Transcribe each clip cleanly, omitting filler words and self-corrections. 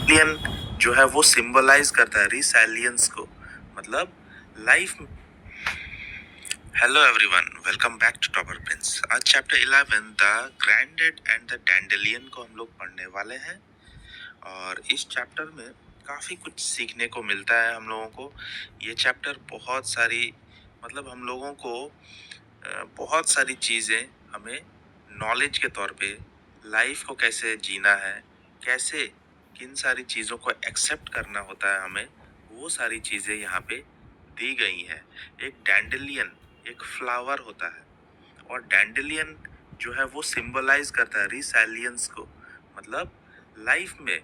Dandelion जो है वो सिंबलाइज करता है रिसाइलियंस को, मतलब life. Hello everyone, welcome back to topper prince. आज chapter 11 the grandad and the dandelion को हम लोग पढ़ने वाले हैं और इस चैप्टर में काफ़ी कुछ सीखने को मिलता है हम लोगों को। ये चैप्टर बहुत सारी मतलब हम लोगों को बहुत सारी चीज़ें हमें नॉलेज के तौर पे लाइफ को कैसे जीना है, कैसे किन सारी चीज़ों को एक्सेप्ट करना होता है हमें, वो सारी चीज़ें यहाँ पे दी गई हैं। एक डैंडेलियन एक फ्लावर होता है और डैंडेलियन जो है वो सिंबलाइज करता है रिसाइलियंस को, मतलब लाइफ में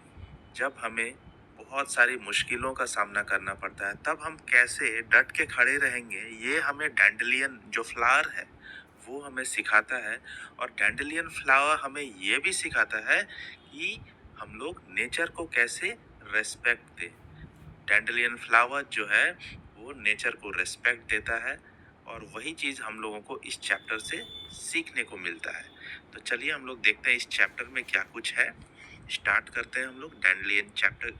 जब हमें बहुत सारी मुश्किलों का सामना करना पड़ता है तब हम कैसे डट के खड़े रहेंगे, ये हमें डैंडेलियन जो फ्लावर है वो हमें सिखाता है। और डैंडेलियन फ्लावर हमें ये भी सिखाता है कि हम लोग नेचर को कैसे रेस्पेक्ट दें। डैंडेलियन फ्लावर जो है वो नेचर को रेस्पेक्ट देता है और वही चीज़ हम लोगों को इस चैप्टर से सीखने को मिलता है। तो चलिए हम लोग देखते हैं इस चैप्टर में क्या कुछ है। स्टार्ट करते हैं हम लोग dandelion chapter,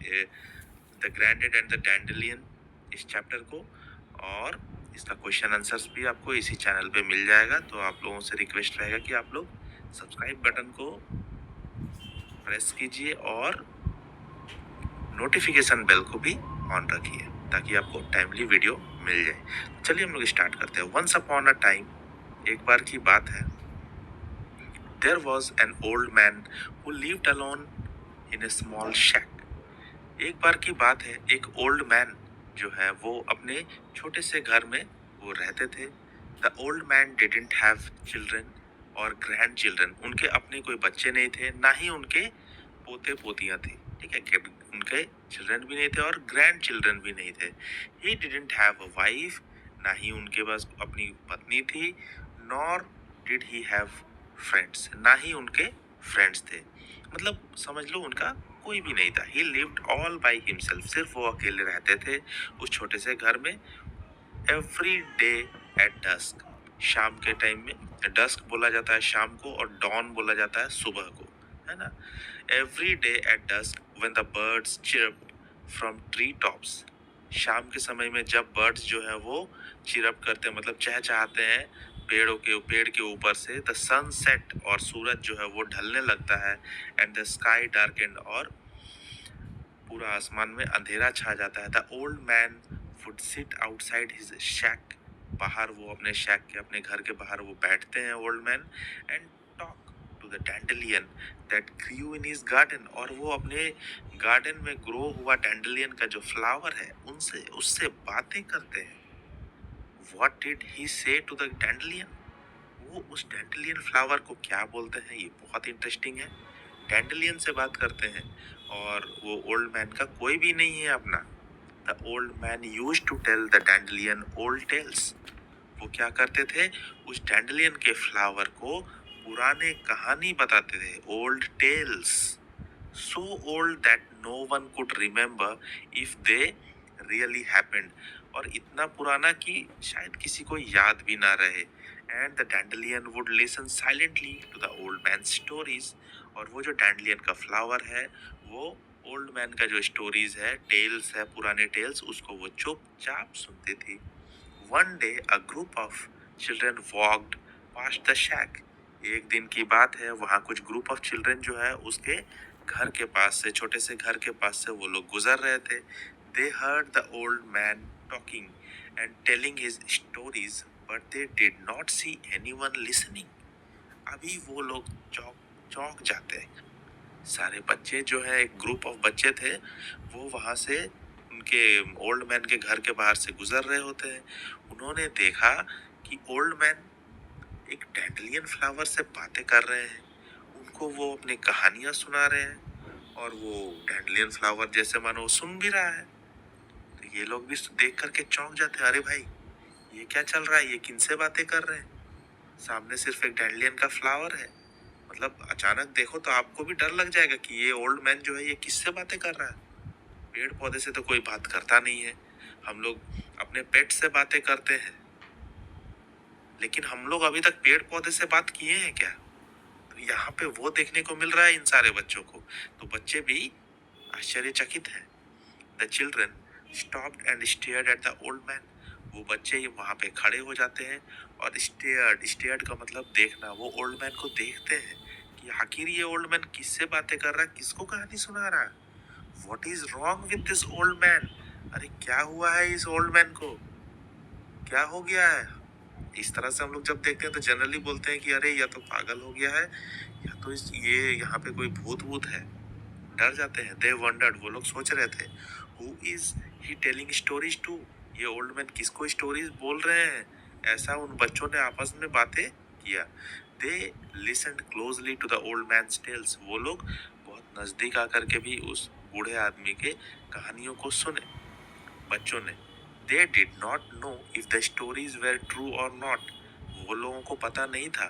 the grandad and the dandelion, इस चैप्टर को। और इसका क्वेश्चन आंसर्स भी आपको इसी चैनल पे मिल जाएगा, तो आप लोगों से रिक्वेस्ट रहेगा कि आप लोग सब्सक्राइब बटन को प्रेस कीजिए और नोटिफिकेशन बेल को भी ऑन रखिए ताकि आपको टाइमली वीडियो मिल जाए। चलिए हम लोग स्टार्ट करते हैं। वंस अपॉन अ टाइम, एक बार की बात है, there was an old man who lived alone in a small shack. एक बार की बात है, एक ओल्ड मैन जो है वो अपने छोटे से घर में वो रहते थे। The old man didn't have children और ग्रैंड चिल्ड्रन, उनके अपने कोई बच्चे नहीं थे, ना ही उनके पोते पोतियां थी। ठीक है, उनके चिल्ड्रन भी नहीं थे और ग्रैंड चिल्ड्रन भी नहीं थे। He didn't have a wife, ना ही उनके पास अपनी पत्नी थी, nor did he have friends, ना ही उनके फ्रेंड्स थे। मतलब समझ लो उनका कोई भी नहीं था। ही लिव्ड ऑल बाय हिमसेल्फ, सिर्फ वो अकेले रहते थे उस छोटे से घर में। एवरी डे एट डस्क, शाम के टाइम में, डस्क बोला जाता है शाम को और डॉन बोला जाता है सुबह को, है ना। Every day at dusk when the birds chirped from tree tops, शाम के समय में जब बर्ड्स जो है वो चिरप करते हैं, मतलब चहचहाते हैं पेड़ के ऊपर से, द सनसेट, और सूरज जो है वो ढलने लगता है, एंड द स्काई डार्केंड, और पूरा आसमान में अंधेरा छा जाता है। The old man would sit outside his shack, बाहर वो अपने शैक के, अपने घर के बाहर वो बैठते हैं old man, and talk to the dandelion that grew in his garden, और वो अपने गार्डन में ग्रो हुआ डैंडेलियन का जो फ्लावर है उनसे उससे बातें करते हैं। व्हाट डिड ही से टू द डैंडेलियन, वो उस डैंडेलियन फ्लावर को क्या बोलते हैं, ये बहुत इंटरेस्टिंग है। डैंडेलियन से बात करते हैं और वो ओल्ड मैन का कोई भी नहीं है अपना। The old man used to tell the dandelion old tales, वो क्या करते थे, उस डैंडेलियन के फ्लावर को पुराने कहानी बताते थे, old tales, so old that no one could remember if they really happened, और इतना पुराना कि शायद किसी को याद भी ना रहे। And the dandelion would listen silently to the old man stories, और वो जो डैंडेलियन का फ्लावर है वो ओल्ड मैन का जो स्टोरीज है, टेल्स है, पुराने टेल्स, उसको वो चुपचाप सुनती थी। One day a group of children walked past the shack, एक दिन की बात है, वहाँ कुछ ग्रुप ऑफ चिल्ड्रन जो है उसके घर के पास से, छोटे से घर के पास से वो लोग गुजर रहे थे। दे heard the old man talking and telling his stories but they did not see anyone listening, अभी वो लोग चौंक चौंक जाते हैं। सारे बच्चे जो है, एक ग्रुप ऑफ बच्चे थे, वो वहां से उनके ओल्ड मैन के घर के बाहर से गुजर रहे होते हैं। उन्होंने देखा कि ओल्ड मैन एक डैंडेलियन फ्लावर से बातें कर रहे हैं, उनको वो अपनी कहानियां सुना रहे हैं और वो डैंडेलियन फ्लावर जैसे मानो सुन भी रहा है। तो ये लोग भी देख करके चौंक जाते हैं, अरे भाई ये क्या चल रहा है, ये किनसे बातें कर रहे हैं, सामने सिर्फ एक डैंडेलियन का फ्लावर है। मतलब अचानक देखो तो आपको भी डर लग जाएगा कि ये ओल्ड मैन जो है ये किससे बातें कर रहा है। पेड़ पौधे से तो कोई बात करता नहीं है, हम लोग अपने पेट से बातें करते हैं, लेकिन हम लोग अभी तक पेड़ पौधे से बात किए हैं क्या? तो यहाँ पे वो देखने को मिल रहा है इन सारे बच्चों को। तो बच्चे भी आश्चर्यचकित हैं। The children stopped and stared at the old man. वो बच्चे वहां पे खड़े हो जाते हैं और स्टेयर्ड का मतलब देखना, वो ओल्ड मैन को देखते हैं कि आखिर ये ओल्ड मैन किससे बातें कर रहा है, किसको कहानी सुना रहा है। What is wrong with this old man. अरे क्या हुआ है इस ओल्ड मैन को, क्या हो गया है। इस तरह से हम लोग जब देखते हैं तो जनरली बोलते हैं कि अरे या तो पागल हो गया है या तो ये यहाँ पे कोई भूत वूत है, डर जाते हैं। दे वंडर्ड, वो लोग सोच रहे थे, who is he telling stories to. ये ओल्ड मैन किसको स्टोरीज बोल रहे हैं, ऐसा उन बच्चों ने आपस में बातें किया। They listened closely to the old man's tales. वो लोग बहुत नजदीक आकर के भी उस बूढ़े आदमी के कहानियों को सुने, बच्चों ने। They did not know if the stories were true और नॉट। वो लोगों को पता नहीं था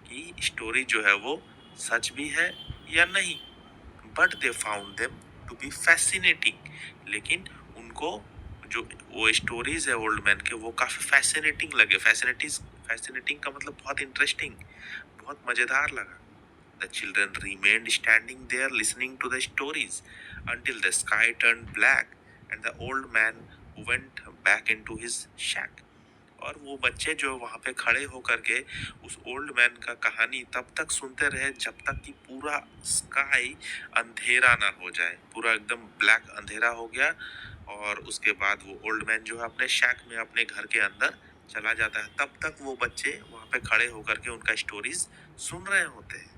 कि स्टोरी जो है वो सच भी है या नहीं। But they found them to be fascinating. लेकिन उनको जो वो स्टोरीज है ओल्ड मैन के, वो काफी फैसिनेटिंग लगे। फैसिनेटिंग का मतलब बहुत इंटरेस्टिंग, बहुत मजेदार लगा। The children remained standing there listening to the stories until the sky turned black and the old man went back into his shack. और वो बच्चे जो वहां पे खड़े होकर के उस ओल्ड मैन का कहानी तब तक सुनते रहे जब तक कि पूरा स्काई अंधेरा ना हो जाए, पूरा एकदम ब्लैक अंधेरा हो गया। और उसके बाद वो ओल्ड मैन जो है अपने शैक में, अपने घर के अंदर चला जाता है। तब तक वो बच्चे वहां पे खड़े होकर के उनका स्टोरीज सुन रहे होते हैं,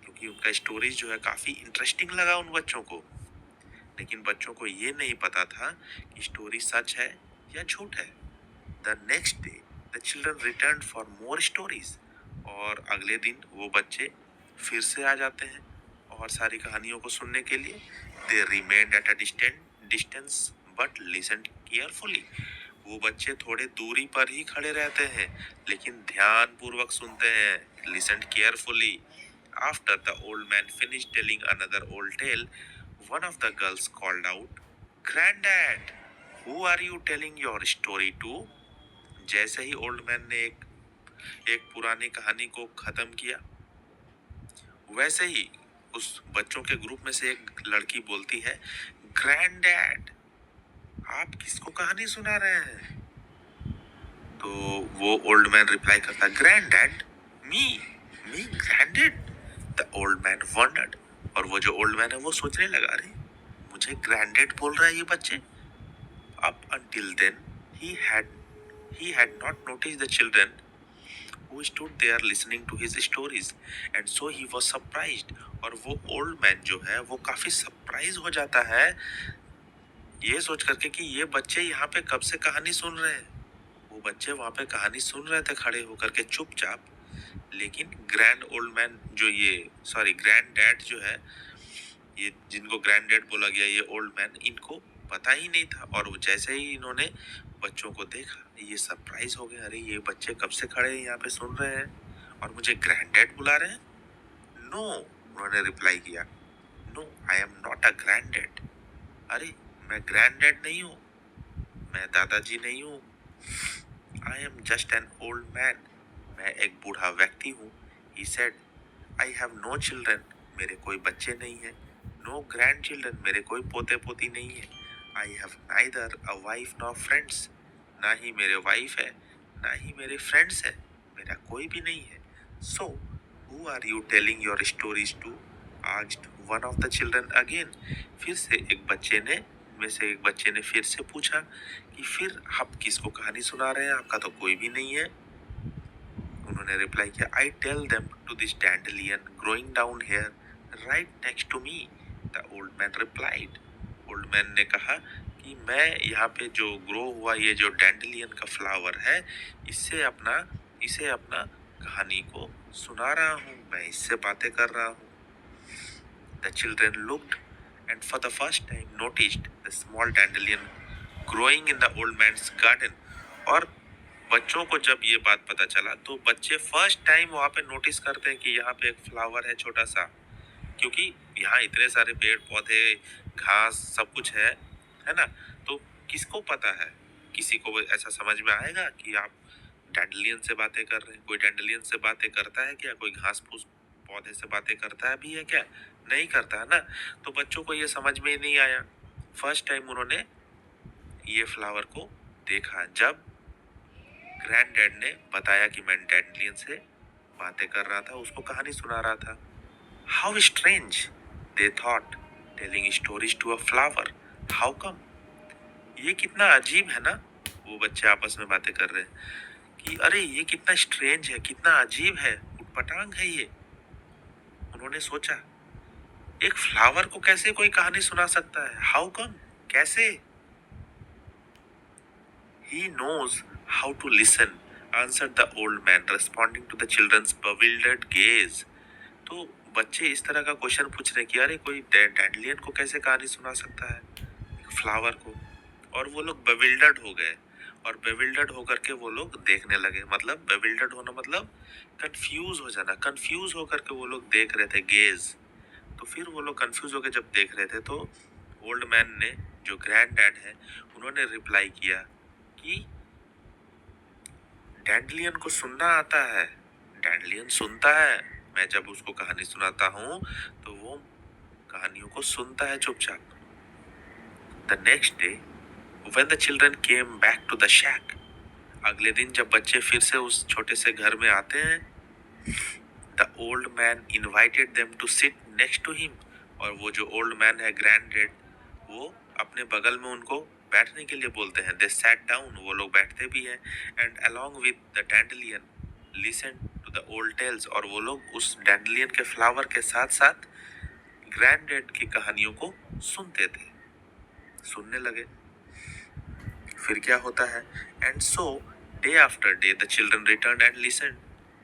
क्योंकि उनका स्टोरीज जो है काफी इंटरेस्टिंग लगा उन बच्चों को। लेकिन बच्चों को ये नहीं पता था कि स्टोरी सच है या झूठ है। The next day the children return for more stories. और अगले दिन वो बच्चे फिर से आ जाते हैं और सारी कहानियों को सुनने के लिए। They remained at a distance but listened carefully. वो बच्चे थोड़े दूरी पर ही खड़े रहते हैं लेकिन ध्यान पूर्वक सुनते हैं, listened carefully. After the old man finished telling another old tale, one of the girls called out, "Granddad, who are you telling your story to?" जैसे ही ओल्ड मैन ने एक पुरानी कहानी को खत्म किया, वैसे ही उस बच्चों के ग्रुप में से एक लड़की बोलती है, ग्रैंडडैड, आप किसको कहानी सुना रहे हैं। तो वो ओल्ड मैन रिप्लाई करता, granddad, me me grandad. The old man wondered. और वो जो ओल्ड मैन है वो सोचने लगा, अरे मुझे ग्रैंडेड बोल रहा है ये बच्चे। Up until then, he had not noticed the children who stood there listening to his stories, and so he was surprised. और वो ओल्ड मैन जो है वो काफी सरप्राइज हो जाता है ये सोच करके कि ये बच्चे यहाँ पे कब से कहानी सुन रहे हैं। वो बच्चे वहां पे कहानी सुन रहे थे खड़े होकर के चुपचाप, लेकिन ग्रैंड ओल्ड मैन जो ग्रैंड डैड जो है, ये जिनको ग्रैंडेड बोला गया, ये ओल्ड मैन, इनको पता ही नहीं था। और जैसे ही इन्होंने बच्चों को देखा, ये सरप्राइज हो गए, अरे ये बच्चे कब से खड़े हैं यहाँ पे सुन रहे हैं और मुझे ग्रैंडेड बुला रहे हैं। नो, उन्होंने रिप्लाई किया, no I am not a granddad. अरे मैं ग्रैंडेड नहीं हूँ, मैं दादाजी नहीं हूँ। I am just an old man, मैं एक बूढ़ा व्यक्ति हूँ। He said, I have no children, मेरे कोई बच्चे नहीं है। नो ग्रैंड चिल्ड्रन, मेरे कोई पोते पोती नहीं है। I have neither a wife nor friends, ना ही मेरे वाइफ है ना ही मेरे फ्रेंड्स है, मेरा कोई भी नहीं है। So who are you telling your stories to, asked one of the children again. फिर से एक बच्चे ने फिर से पूछा कि फिर आप किसको कहानी सुना रहे हैं, आपका तो कोई भी नहीं है। उन्होंने रिप्लाई किया, I tell them to this dandelion growing down here right next to me. The old man replied. Old man ने कहा कि मैं यहाँ पे जो ग्रो हुआ ये जो डैंडलियन का फ्लावर है, इसे अपना कहानी को सुना रहा हूँ, मैं इससे बातें कर रहा हूँ। The children looked and for the first time noticed the small dandelion growing in the old man's garden. और बच्चों को जब ये बात पता चला तो बच्चे फर्स्ट टाइम वहां पे नोटिस करते हैं कि यहाँ पे एक फ्लावर है छोटा सा, क्योंकि यहाँ इतने सारे पेड़ पौधे घास सब कुछ है ना। तो किसको पता है, किसी को ऐसा समझ में आएगा कि आप डैंडलियन से बातें कर रहे हैं। कोई डैंडलियन से बातें करता है क्या, कोई घास फूस पौधे से बातें करता है भी है क्या? नहीं करता है ना। तो बच्चों को ये समझ में ही नहीं आया। फर्स्ट टाइम उन्होंने ये फ्लावर को देखा जब ग्रैंड डैड ने बताया कि मैं डैंडलियन से बातें कर रहा था, उसको कहानी सुना रहा था। How strange they thought, telling stories to a flower, how come. ये कितना अजीब है ना, वो बच्चे आपस में बातें कर रहे हैं कि अरे ये कितना स्ट्रेंज है, कितना अजीब है, उटपटांग है ये। उन्होंने सोचा एक फ्लावर को कैसे कोई कहानी सुना सकता है, हाउ कम, कैसे। He knows how to listen, answered the old man, responding to the children's bewildered gaze. तो बच्चे इस तरह का क्वेश्चन पूछ रहे हैं कि अरे कोई डैंडलियन को कैसे कहानी सुना सकता है, एक फ्लावर को। और वो लोग bewildered हो गए, और bewildered होकर के वो लोग देखने लगे। मतलब bewildered होना मतलब कंफ्यूज हो जाना, कंफ्यूज होकर के वो लोग देख रहे थे, गेज। तो फिर वो लोग कंफ्यूज होकर जब देख रहे थे तो ओल्ड मैन ने, जो ग्रैंड डैड है, उन्होंने रिप्लाई किया कि डैंडलियन को सुनना आता है, डैंडलियन सुनता है। मैं जब उसको कहानी सुनाता हूँ तो वो कहानियों को सुनता है चुपचाप। The next day when the children came back to the shack, अगले दिन जब बच्चे फिर से उस छोटे से घर में आते हैं, the old man invited them to sit next to him, और वो जो ओल्ड मैन है, ग्रैंड डैड, वो अपने बगल में उनको बैठने के लिए बोलते हैं। दे सैट डाउन, वो लोग बैठते भी हैं। And along with the dandelion listen to the old tales, और वो लोग उस डैंडलियन के फ्लावर के साथ साथ ग्रैंड डैड की कहानियों को सुनते थे, सुनने लगे। फिर क्या होता है, and so day after day the children return and listen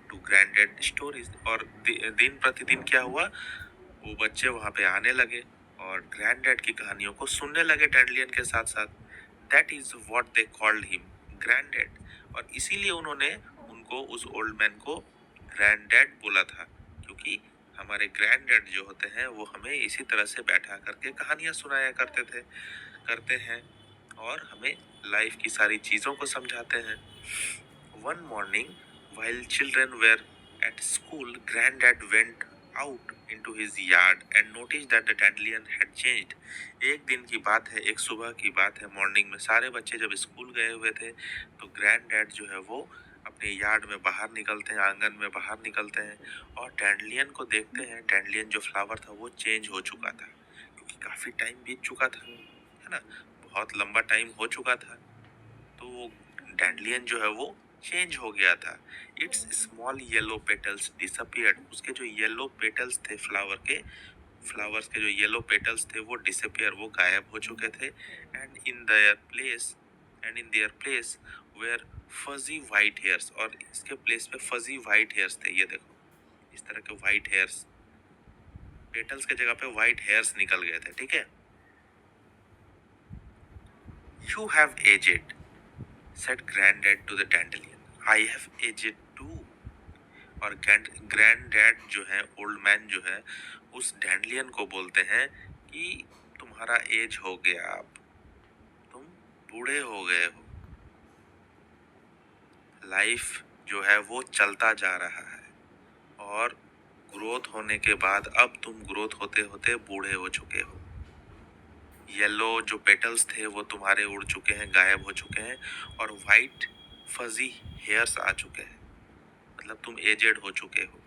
to granddad stories, और दिन प्रतिदिन क्या हुआ, वो बच्चे वहां पे आने लगे और ग्रैंड डैड की कहानियों को सुनने लगे डैंडलियन के साथ साथ। That is what they called him, grand dad. और इसीलिए उन्होंने उनको, उस ओल्ड मैन को ग्रैंड डैड बोला था, क्योंकि हमारे ग्रैंड डैड जो होते हैं वो हमें इसी तरह से बैठा करके कहानियां सुनाया करते हैं, और हमें लाइफ की सारी चीजों को समझाते हैं। One morning while children were at school, granddad went out into his yard and noticed that the dandelion had changed. एक दिन की बात है, एक सुबह की बात है, मॉर्निंग में सारे बच्चे जब स्कूल गए हुए थे तो ग्रैंडडैड जो है वो अपने यार्ड में बाहर निकलते हैं, आंगन में बाहर निकलते हैं, और डैंडलियन को देखते हैं। डैंडलियन जो फ्लावर था वो चेंज हो चुका था, क्योंकि काफी टाइम बीत चुका था, है ना, बहुत लंबा टाइम हो चुका था। तो वो डैंडलियन जो है वो चेंज हो गया था। It's small yellow petals disappeared, उसके जो येलो पेटल्स थे फ्लावर्स के जो येलो पेटल्स थे वो डिसअपियर, वो गायब हो चुके थे। And in their place were fuzzy white hairs, और इसके प्लेस पे फजी वाइट हेयर्स थे। ये देखो, इस तरह के वाइट हेयर्स, पेटल्स के जगह पे वाइट हेयर्स निकल गए थे, ठीक है। You have aged, said granddad to the dandelion. I have aged too. और ग्रैंड जो है, ओल्ड मैन जो है, उस डैंडलियन को बोलते हैं कि तुम्हारा एज हो गया, अब तुम बूढ़े हो गए हो। लाइफ जो है वो चलता जा रहा है, और ग्रोथ होने के बाद अब तुम ग्रोथ होते होते बूढ़े हो चुके हो। येलो जो पेटल्स थे वो तुम्हारे उड़ चुके हैं, गायब हो चुके हैं, और वाइट फजी हेयर्स आ चुके हैं, मतलब तुम एजेड हो चुके हो।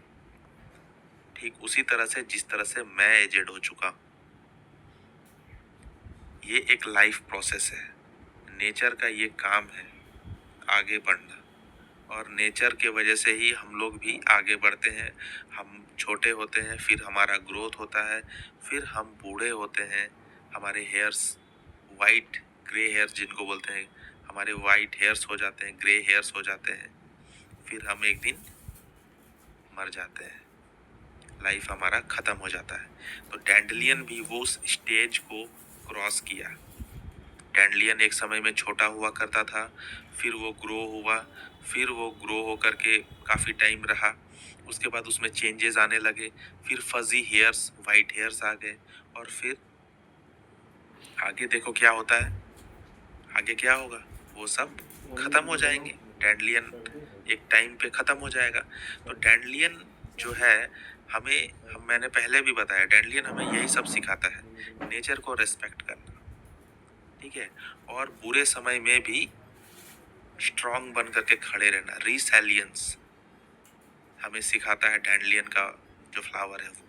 ठीक उसी तरह से जिस तरह से मैं एजेड हो चुका हूं। ये एक लाइफ प्रोसेस है, नेचर का ये काम है आगे बढ़ना, और नेचर के वजह से ही हम लोग भी आगे बढ़ते हैं। हम छोटे होते हैं, फिर हमारा ग्रोथ होता है, फिर हम बूढ़े होते हैं, हमारे हेयर्स वाइट, ग्रे हेयर्स जिनको बोलते हैं, हमारे वाइट हेयर्स हो जाते हैं, ग्रे हेयर्स हो जाते हैं, फिर हम एक दिन मर जाते हैं, लाइफ हमारा खत्म हो जाता है। तो डैंडलियन भी वो उस स्टेज को क्रॉस किया। डैंडलियन एक समय में छोटा हुआ करता था, फिर वो ग्रो हुआ, फिर वो ग्रो होकर के काफ़ी टाइम रहा, उसके बाद उसमें चेंजेस आने लगे, फिर फजी हेयर्स, वाइट हेयर्स आ गए, और फिर आगे देखो क्या होता है, आगे क्या होगा, वो सब खत्म हो जाएंगे। डैंडलियन एक टाइम पे खत्म हो जाएगा। तो डैंडलियन जो है मैंने पहले भी बताया, डैंडलियन हमें यही सब सिखाता है, नेचर को रेस्पेक्ट करना, ठीक है, और बुरे समय में भी स्ट्रांग बन करके खड़े रहना, रिसैलियंस हमें सिखाता है डैंडलियन का जो फ्लावर है वो।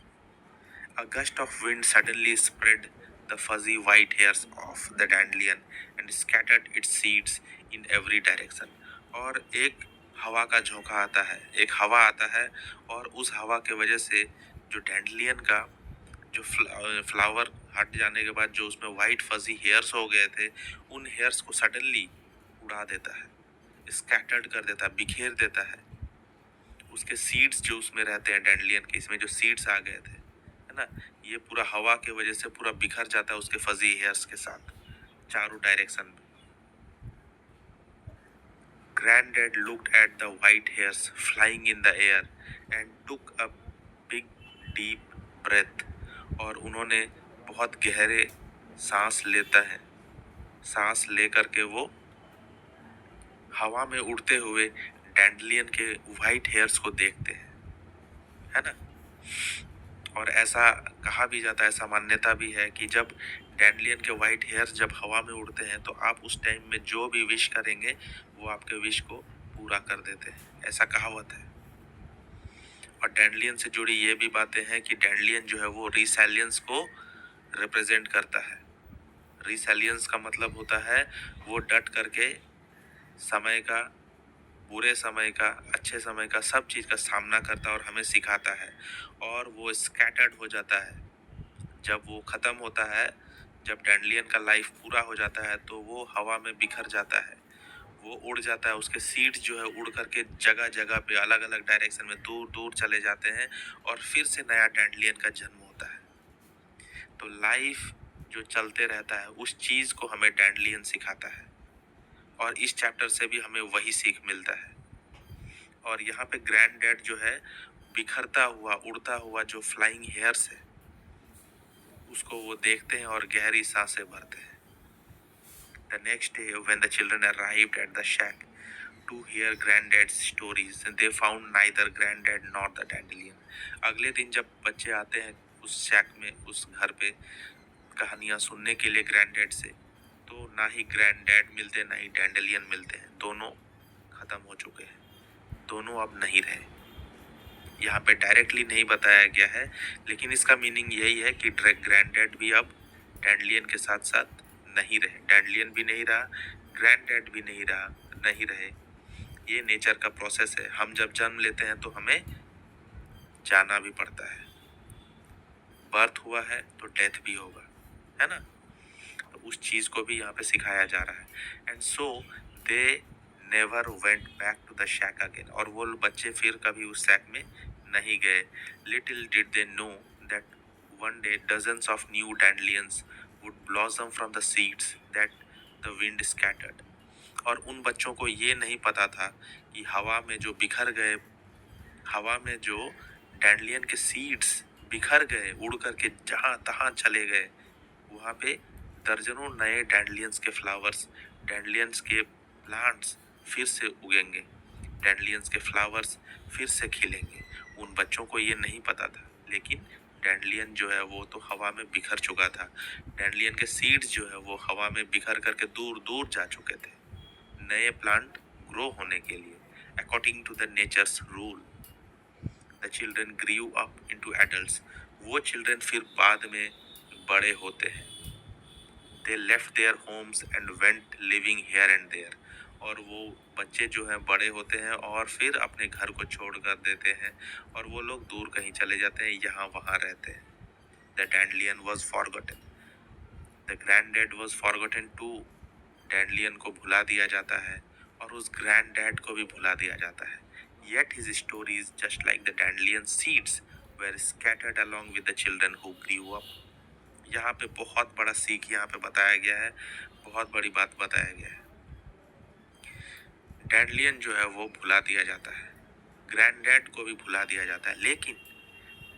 A gust of wind suddenly spread the fuzzy white hairs of the dandelion and scattered its seeds in every direction. और एक हवा का झोंका आता है, एक हवा आता है, और उस हवा के वजह से जो डैंडलियन का जो फ्लावर हट जाने के बाद जो उसमें वाइट फजी हेयर्स हो गए थे, उन हेयर्स को सडनली उड़ा देता है, स्कैटर्ड कर देता है, बिखेर देता है। उसके सीड्स जो उसमें रहते हैं डैंडलियन के, इसमें जो सीड्स आ गए थे, है ना, ये पूरा हवा के वजह से पूरा बिखर जाता है उसके फजी हेयर्स के साथ चारों डायरेक्शन में। Granddad looked at the white hairs flying in the air and took a big deep breath. और उन्होंने बहुत गहरे सांस लेता है, सांस ले करके वो हवा में उड़ते हुए डैंडलियन के व्हाइट हेयर्स को देखते हैं, है ना। और ऐसा कहा भी जाता है, ऐसा मान्यता भी है कि जब डैंडलियन के व्हाइट हेयर्स जब हवा में उड़ते हैं तो आप उस टाइम में जो भी विश करेंगे वो आपके विश को पूरा कर देते हैं, ऐसा कहावत है। और डैंडलियन से जुड़ी ये भी बातें हैं कि डैंडलियन जो है वो रिसैलियंस को रिप्रेजेंट करता है। रिसैलियंस का मतलब होता है वो डट करके समय का, बुरे समय का, अच्छे समय का, सब चीज़ का सामना करता है और हमें सिखाता है। और वो स्कैटर्ड हो जाता है जब वो ख़त्म होता है, जब डैंडलियन का लाइफ पूरा हो जाता है तो वो हवा में बिखर जाता है, वो उड़ जाता है, उसके सीड्स जो है उड़ करके जगह जगह पे अलग अलग डायरेक्शन में दूर दूर चले जाते हैं और फिर से नया डैंडलियन का जन्म होता है। तो लाइफ जो चलते रहता है उस चीज़ को हमें डैंडलियन सिखाता है, और इस चैप्टर से भी हमें वही सीख मिलता है। और यहाँ पे ग्रैंड डैड जो है बिखरता हुआ, उड़ता हुआ जो फ्लाइंग हेयर्स है उसको वो देखते हैं और गहरी सांसें भरते हैं। The next day when the children arrived at the shack to hear granddad's stories, they found neither granddad nor the dandelion. अगले दिन जब बच्चे आते हैं उस शैक में, उस घर पे कहानियां सुनने के लिए ग्रैंडडैड से, तो ना ही ग्रैंडडैड मिलते ना ही डैंडलियन मिलते हैं, दोनों खत्म हो चुके हैं, दोनों अब नहीं रहे। यहाँ पे डायरेक्टली नहीं बताया गया है, लेकिन इसका मीनिंग यही है कि ग्रैंडडैड भी अब डैंडलियन के साथ साथ नहीं रहे, डैंडलियन भी नहीं रहा, ग्रैंडडैड भी नहीं रहा, नहीं रहे। ये नेचर का प्रोसेस है, हम जब जन्म लेते हैं तो हमें जाना भी पड़ता है, बर्थ हुआ है तो डेथ भी होगा, है ना। तो उस चीज को भी यहाँ पे सिखाया जा रहा है। And so they never went back to the shack again, और वो बच्चे फिर कभी उस शैक में नहीं गए। Little did they know that one day dozens of new dandelions would blossom from the seeds that the wind scattered. और उन बच्चों को ये नहीं पता था कि हवा में जो बिखर गए, हवा में जो डैंडलियन के सीड्स बिखर गए, उड़ करके जहाँ तहाँ चले गए, वहाँ पे दर्जनों नए डैंडलियंस के फ्लावर्स, डैंडलियंस के प्लांट्स फिर से उगेंगे, डैंडलियंस के फ्लावर्स फिर से खिलेंगे। उन बच्चों को ये नहीं पता था, लेकिन डैंडलियन जो है वो तो हवा में बिखर चुका था, डैंडलियन के सीड्स जो है वो हवा में बिखर करके दूर दूर जा चुके थे नए प्लांट ग्रो होने के लिए, according to the nature's rule. The children grew up into adults, वो चिल्ड्रन फिर बाद में बड़े होते हैं। They left their homes and went living here and there, और वो बच्चे जो हैं बड़े होते हैं और फिर अपने घर को छोड़ कर देते हैं और वो लोग दूर कहीं चले जाते हैं, यहाँ वहाँ रहते हैं। The dandelion was forgotten. The granddad was forgotten too. डैंडलियन को भुला दिया जाता है और उस ग्रैंडडैड को भी भुला दिया जाता है। Yet his stories, just like the dandelion seeds, were scattered along with the children who grew up. यहाँ पे बहुत बड़ा सीख यहाँ पे बताया गया है, बहुत बड़ी बात बताया गया है। डैंडलियन जो है वो भुला दिया जाता है, ग्रैंडडैड को भी भुला दिया जाता है, लेकिन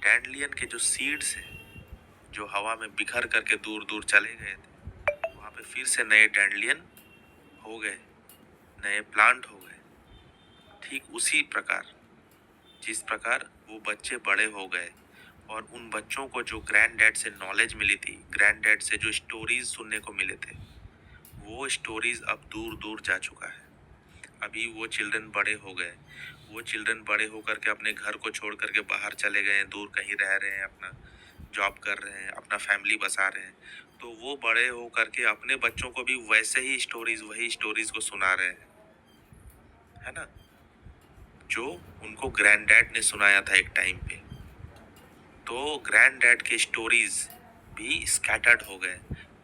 डैंडलियन के जो सीड्स हैं जो हवा में बिखर करके दूर दूर चले गए थे, वहाँ पे फिर से नए डैंडलियन हो गए, नए प्लांट हो गए। ठीक उसी प्रकार जिस प्रकार वो बच्चे बड़े हो गए और उन बच्चों को जो ग्रैंड डैड से नॉलेज मिली थी, ग्रैंड डैड से जो स्टोरीज सुनने को मिले थे, वो स्टोरीज अब दूर दूर जा चुका है। अभी वो चिल्ड्रन बड़े हो गए, वो चिल्ड्रन बड़े होकर के अपने घर को छोड़ करके बाहर चले गए हैं, दूर कहीं रह रहे हैं, अपना जॉब कर रहे हैं, अपना फैमिली बसा रहे हैं। तो वो बड़े हो करके अपने बच्चों को भी वैसे ही स्टोरीज, वही स्टोरीज को सुना रहे हैं, है ना, जो उनको ग्रैंड डैड ने सुनाया था एक टाइम पे। तो ग्रैंड डैड के स्टोरीज भी स्कैटर्ड हो गए,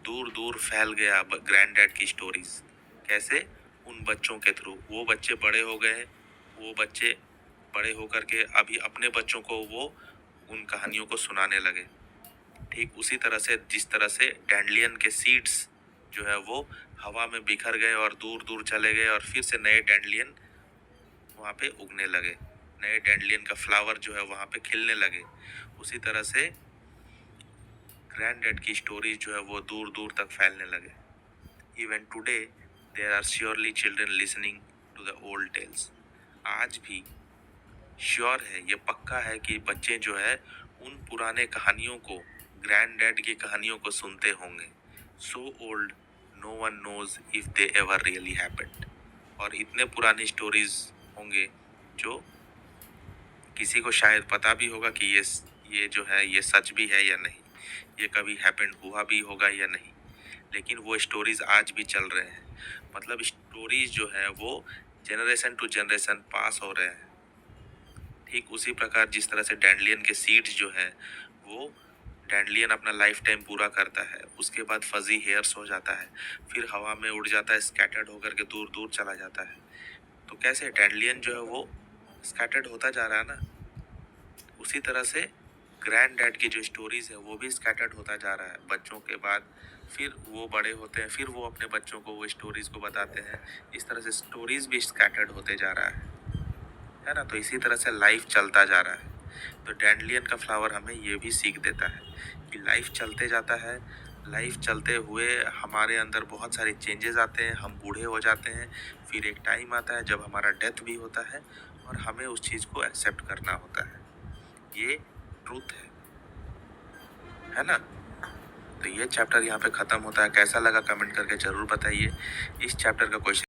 दूर दूर फैल गया ग्रैंड डैड की स्टोरीज। कैसे? उन बच्चों के थ्रू। वो बच्चे बड़े हो गए, वो बच्चे बड़े होकर के अभी अपने बच्चों को वो उन कहानियों को सुनाने लगे। ठीक उसी तरह से जिस तरह से डैंडलियन के सीड्स जो है वो हवा में बिखर गए और दूर दूर चले गए और फिर से नए डैंडलियन वहाँ पे उगने लगे, नए डैंडलियन का फ्लावर जो है वहाँ पे खिलने लगे। उसी तरह से ग्रैंड डैड की स्टोरी जो है वो दूर दूर तक फैलने लगे। Even today there are surely children listening to the old tales. आज भी श्योर है, ये पक्का है कि बच्चे जो है उन पुराने कहानियों को, ग्रैंड डैड की कहानियों को सुनते होंगे। So old no one knows if they ever really happened. और इतने पुरानी स्टोरीज होंगे जो किसी को शायद पता भी होगा कि ये जो है ये सच भी है या नहीं, ये कभी हैपेंड हुआ भी होगा या नहीं, लेकिन वो स्टोरीज आज भी चल रहे हैं। मतलब स्टोरीज जो है वो जनरेशन टू जनरेशन पास हो रहे हैं। ठीक उसी प्रकार जिस तरह से डैंडलियन के सीड्स जो है वो डैंडलियन अपना लाइफ टाइम पूरा करता है, उसके बाद फजी हेयर्स हो जाता है, फिर हवा में उड़ जाता है, स्कैटर्ड होकर के दूर दूर चला जाता है। तो कैसे डैंडलियन जो है वो स्कैटर्ड होता जा रहा है ना, उसी तरह से ग्रैंड डैड की जो स्टोरीज है वो भी स्कैटर्ड होता जा रहा है। बच्चों के बाद फिर वो बड़े होते हैं, फिर वो अपने बच्चों को वो स्टोरीज को बताते हैं। इस तरह से स्टोरीज भी स्कैटर्ड होते जा रहा है ना। तो इसी तरह से लाइफ चलता जा रहा है। तो डैंडलियन का फ्लावर हमें ये भी सीख देता है कि लाइफ चलते जाता है, लाइफ चलते हुए हमारे अंदर बहुत सारे चेंजेस आते हैं, हम बूढ़े हो जाते हैं, फिर एक टाइम आता है जब हमारा डेथ भी होता है और हमें उस चीज़ को एक्सेप्ट करना होता है। ये ट्रूथ है ना। तो ये चैप्टर यहाँ पे ख़त्म होता है। कैसा लगा कमेंट करके ज़रूर बताइए। इस चैप्टर का क्वेश्चन